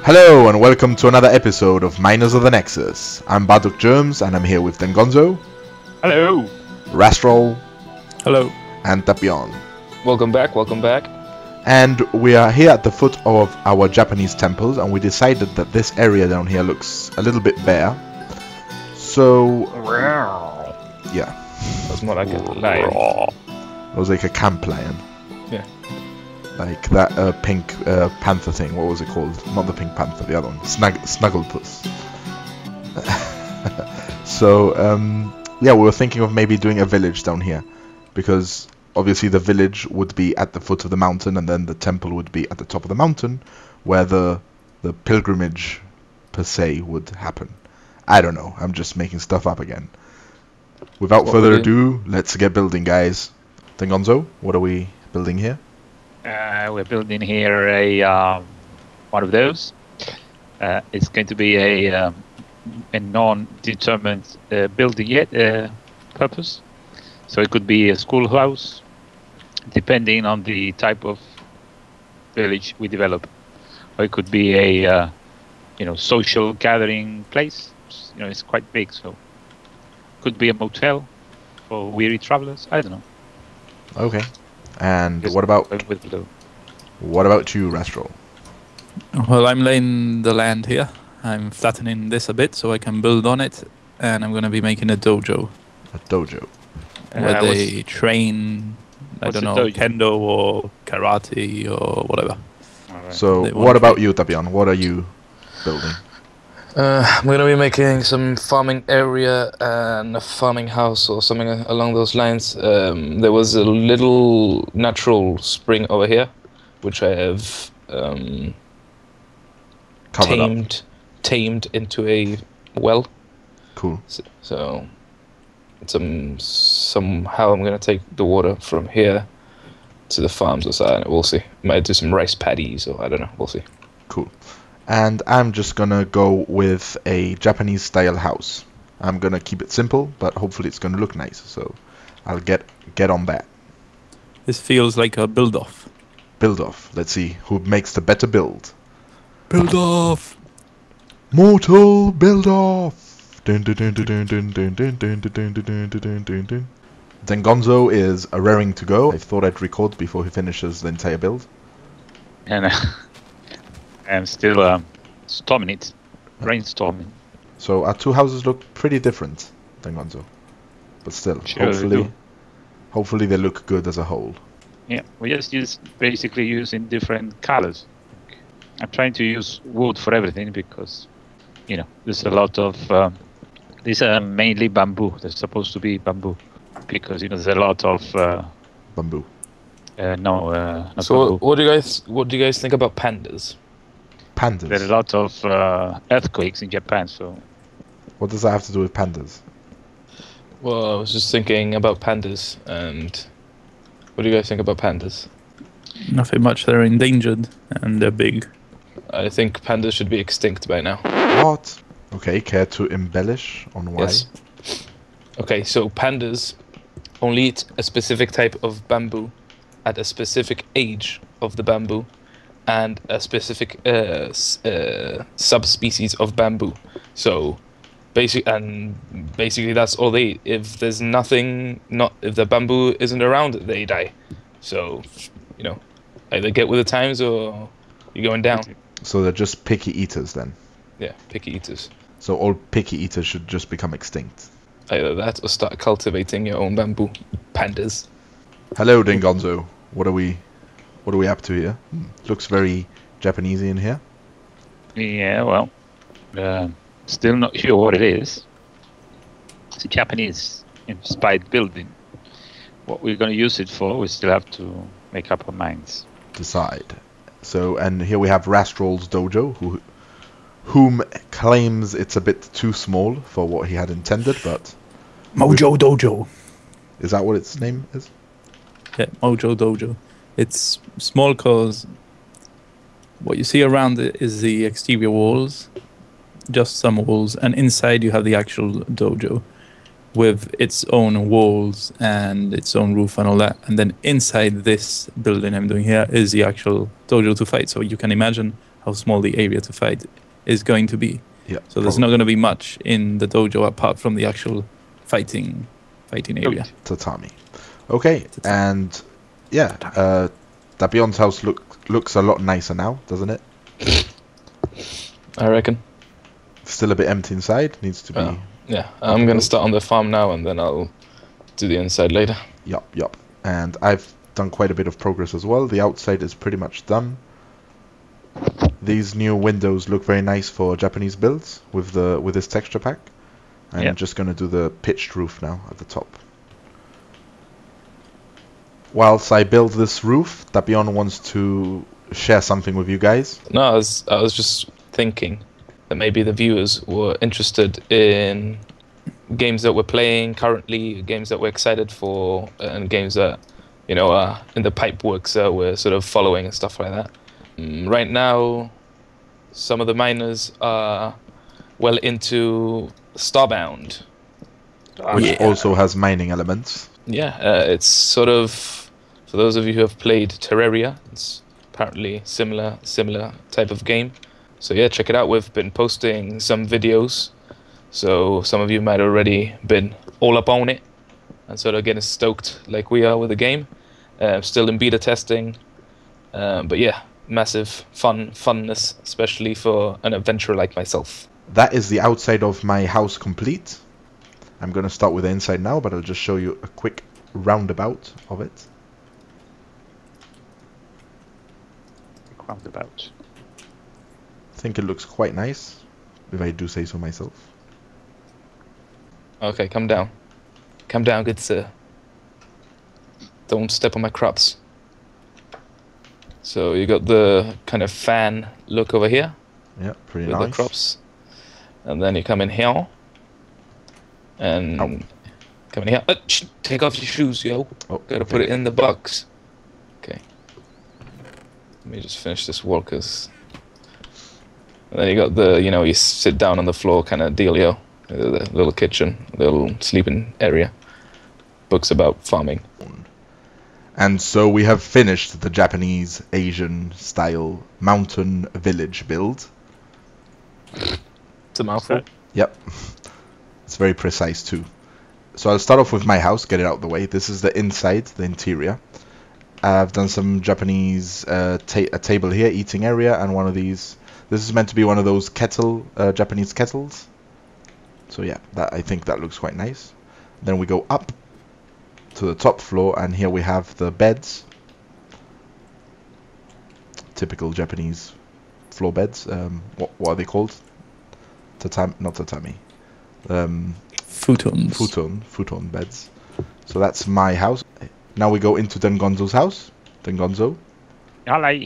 Hello and welcome to another episode of Miners of the Nexus. I'm Baduk Germs and I'm here with Dengonzo. Hello. Rastrol. Hello. And Tapion. Welcome back, welcome back. And we are here at the foot of our Japanese temples, and we decided that this area down here looks a little bit bare. So, yeah. That's more like a lion. It was like a camp lion. Yeah. Like that pink panther thing. What was it called? Not the pink panther, the other one. Snugglepuss. So, yeah, we were thinking of maybe doing a village down here, because obviously the village would be at the foot of the mountain, and then the temple would be at the top of the mountain, where the pilgrimage per se would happen. I don't know. I'm just making stuff up again. Without further ado, let's get building, guys. Dengonzo, what are we building here? We're building here a one of those. It's going to be a non-determined building yet purpose. So it could be a schoolhouse, depending on the type of village we develop, or it could be a social gathering place. It's quite big, so could be a motel for weary travelers. I don't know. Okay. And what about you, Rastrol? Well, I'm laying the land here. I'm flattening this a bit so I can build on it, and I'm going to be making a dojo. A dojo. Where they train, I don't know, kendo or karate or whatever. Right. So, what about you, Tapion? What are you building? I'm gonna be making some farming area and a farming house or something along those lines. There was a little natural spring over here, which I have tamed into a well. Cool. So somehow I'm gonna take the water from here to the farms or something. We'll see. Might do some rice paddies or I don't know. We'll see. Cool. And I'm just gonna go with a Japanese style house. I'm gonna keep it simple, but hopefully it's gonna look nice. So I'll get on that. This feels like a build-off. Build-off. Let's see who makes the better build. Build-off! Mortal build-off! Dun dun dun dun dun dun dun dun dun dun dun dun dun. Dengonzo is raring to go. I thought I'd record before he finishes the entire build. And I'm still storming it, brainstorming. So our two houses look pretty different, Dengonzo. But still, Sure hopefully they look good as a whole. Yeah, we just basically using different colors. I'm trying to use wood for everything because, there's a lot of. These are mainly bamboo. They're supposed to be bamboo because there's a lot of Bamboo. not So bamboo. what do you guys think about pandas? Pandas. There are a lot of earthquakes in Japan, so. What does that have to do with pandas? Well, I was just thinking about pandas, and what do you guys think about pandas? Nothing much. They're endangered and they're big. I think pandas should be extinct by now. What? Okay, care to embellish on why? Yes. Okay, so pandas only eat a specific type of bamboo at a specific age of the bamboo and a specific subspecies of bamboo. So basically that's all they eat. If there's if the bamboo isn't around, they die. So, either get with the times or you're going down. So they're just picky eaters then? Yeah, picky eaters. So all picky eaters should just become extinct? Either that or start cultivating your own bamboo. Pandas. Hello, Dengonzo. What are we up to here? Looks very Japanesey in here. Yeah, well, still not sure what it is. It's a Japanese-inspired building. What we're going to use it for, we still have to make up our minds. Decide. So, and here we have Rastrol's dojo, whom claims it's a bit too small for what he had intended, but... Mojo Dojo. Is that what its name is? Yeah, Mojo Dojo. It's small because what you see around it is the exterior walls, just some walls, and inside you have the actual dojo with its own walls and its own roof and all that. And then inside this building I'm doing here is the actual dojo to fight. So you can imagine how small the area to fight is going to be. Yeah. So there's not going to be much in the dojo apart from the actual fighting area. Tatami. Okay, and yeah, Dabion's house looks a lot nicer now, doesn't it? I reckon. Still a bit empty inside. Needs to be. Yeah, I'm gonna start on the farm now, and then I'll do the inside later. Yup. And I've done quite a bit of progress as well. The outside is pretty much done. These new windows look very nice for Japanese builds with this texture pack. I'm just gonna do the pitched roof now at the top. Whilst I build this roof, Dabion wants to share something with you guys. No, I was just thinking that maybe the viewers were interested in games that we're playing currently, games that we're excited for, and games that, you know, are in the pipe works that we're sort of following and stuff like that. Right now, some of the miners are well into Starbound, which also has mining elements. Yeah, it's sort of, for those of you who have played Terraria, it's apparently similar type of game. So yeah, check it out. We've been posting some videos, so some of you might already been all up on it and sort of getting stoked like we are with the game. Still in beta testing, but yeah, massive funness, especially for an adventurer like myself. That is the outside of my house complete. I'm going to start with the inside now, but I'll just show you a quick roundabout of it. Roundabout. I think it looks quite nice, if I do say so myself. Okay, come down. Come down, good sir. Don't step on my crops. So you got the kind of fan look over here. Yeah, pretty with nice. The crops. And then you come in here. And come in here. Take off your shoes, yo. Gotta put it in the box. Okay. Let me just finish this wall, cause. And then you got the, you know, you sit down on the floor kind of dealio. The little kitchen, little sleeping area. Books about farming. And so we have finished the Japanese Asian style mountain village build. It's a mouthful. Yep. It's very precise too. So I'll start off with my house, get it out of the way. This is the inside, the interior. I've done some Japanese a table here, eating area, and one of these. This is meant to be one of those Japanese kettles. So yeah, I think that looks quite nice. Then we go up to the top floor, and here we have the beds. Typical Japanese floor beds. What are they called? Not tatami. Futons. Futon beds. So that's my house. Now we go into Dengonzo's house. Dengonzo. Hello.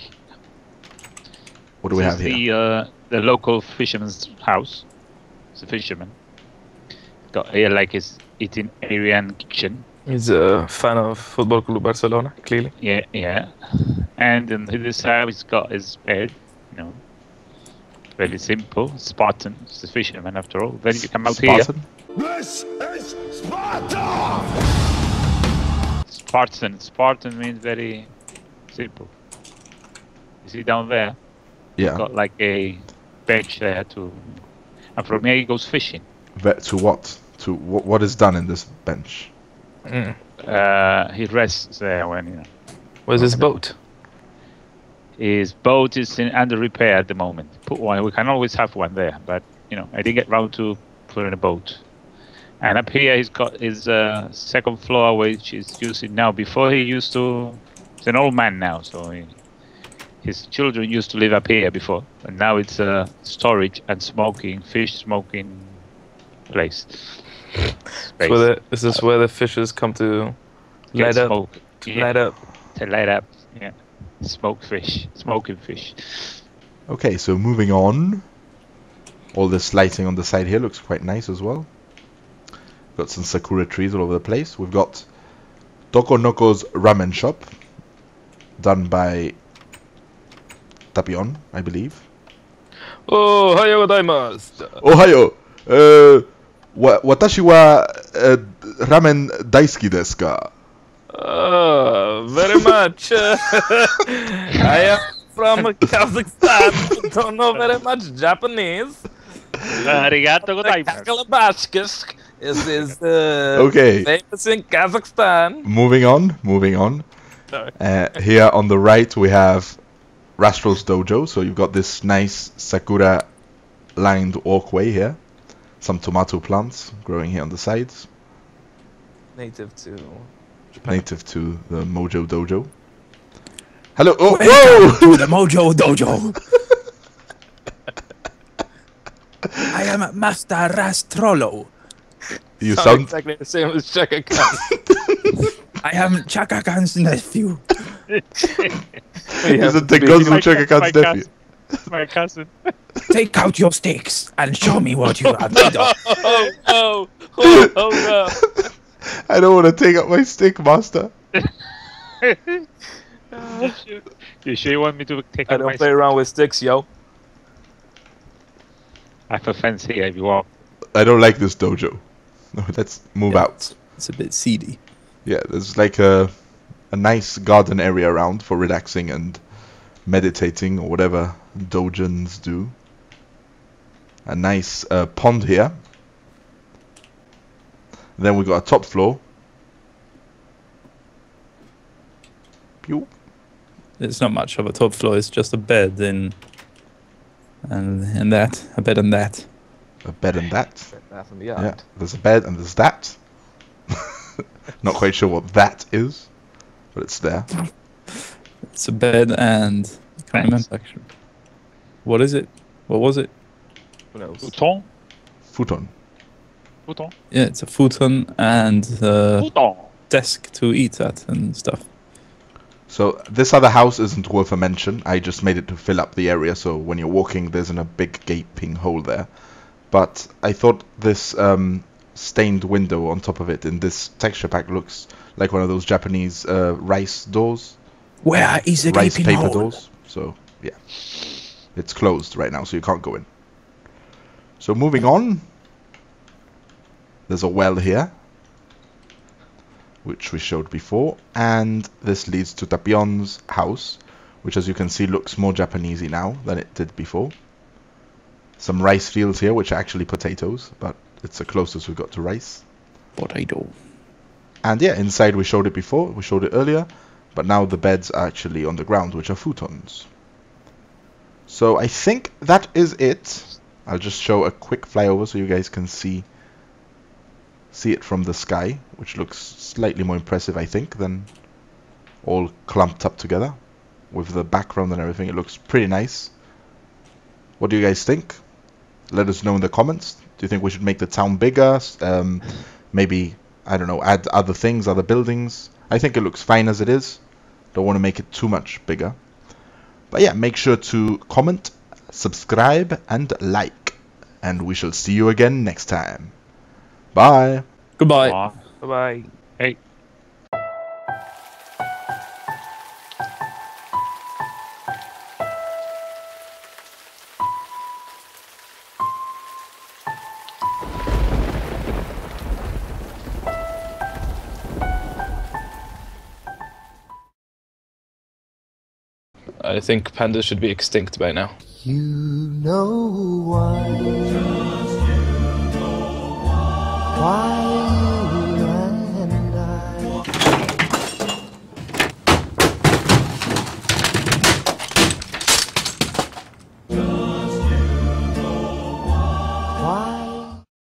What do we have here? The local fisherman's house. It's a fisherman. Got here like his eating area and kitchen. He's a fan of Football Club Barcelona, clearly. Yeah. And in this house, he's got his bed. You know, very simple, Spartan. It's a fisherman after all. Then you come out Spartan? here. This is Sparta! Spartan means very simple. You see down there? Yeah. Got like a bench there too. And from here he goes fishing. To what? To what is done in this bench? He rests there when, you know. Where's his boat? His boat is under repair at the moment. Put one. We can always have one there, but you know, I didn't get round to putting a boat. And up here, he's got his second floor, which he's using now. Before he used to, he's an old man now, so his children used to live up here before, and now it's a storage and fish smoking place. Is this where the fishers come to light up? Light up. To light up, yeah. Smoking fish. Okay, so moving on. All this lighting on the side here looks quite nice as well. Got some sakura trees all over the place. We've got Tokonoko's ramen shop, done by Tapion, I believe. Oh, hayo godaimasu. Ohayo. Watashi wa ramen daisuki desu ka? Very much. from Kazakhstan. Don't know very much Japanese. Arigato gozaimasu. Kakalabashkish is Okay. famous in Kazakhstan. Moving on. Sorry. Here on the right we have Rastro's dojo. So you've got this nice sakura lined walkway here. Some tomato plants growing here on the sides. Native to Japan. Native to the Mojo dojo. Hello. Oh, Welcome whoa! to the Mojo Dojo. I am Master Rastrolo. You Sound sound exactly the same as Chaka Khan. I am Chaka Khan's nephew. Isn't the Gonzo Chaka Khan's nephew? My cousin. Take out your sticks and show me what you are made of. Oh no! I don't want to take up my stick, master. You sure you want me to take I out my don't play around with sticks, yo. I have a fence here if you want. I don't like this dojo. No, let's move out. It's a bit seedy. Yeah, there's like a nice garden area around for relaxing and meditating or whatever dojins do. A nice pond here. Then we got a top floor. Pew. It's not much of a top floor. It's just a bed and that, a bed and that. A bed and that. Bath and Yeah, Beyond. there's a bed and there's that. Not quite sure what that is, but it's there. It's a bed and I can't Thanks. remember actually. What is it? What was it? Who knows? Futon? Futon. Futon? Yeah, it's a futon and a Futon! desk to eat at and stuff. So this other house isn't worth a mention. I just made it to fill up the area, so when you're walking, there isn't a big gaping hole there. But I thought this stained window on top of it in this texture pack looks like one of those Japanese rice doors. Where is the Rice gaping paper hole? doors. So yeah, it's closed right now, so you can't go in. So moving on, there's a well here, which we showed before, and this leads to Tapion's house, which as you can see looks more Japanesey now than it did before. Some rice fields here, which are actually potatoes, but it's the closest we got to rice. Potato. And yeah, inside we showed it before, we showed it earlier, but now the beds are actually on the ground, which are futons. So I think that is it. I'll just show a quick flyover so you guys can see it from the sky, which looks slightly more impressive, I think, than all clumped up together with the background and everything. It looks pretty nice. What do you guys think? Let us know in the comments. Do you think we should make the town bigger? Maybe, I don't know, add other things, other buildings? I think it looks fine as it is. Don't want to make it too much bigger. But yeah, make sure to comment, subscribe, and like. And we shall see you again next time. Bye. Goodbye. Bye bye. Hey. I think pandas should be extinct by now. You know why?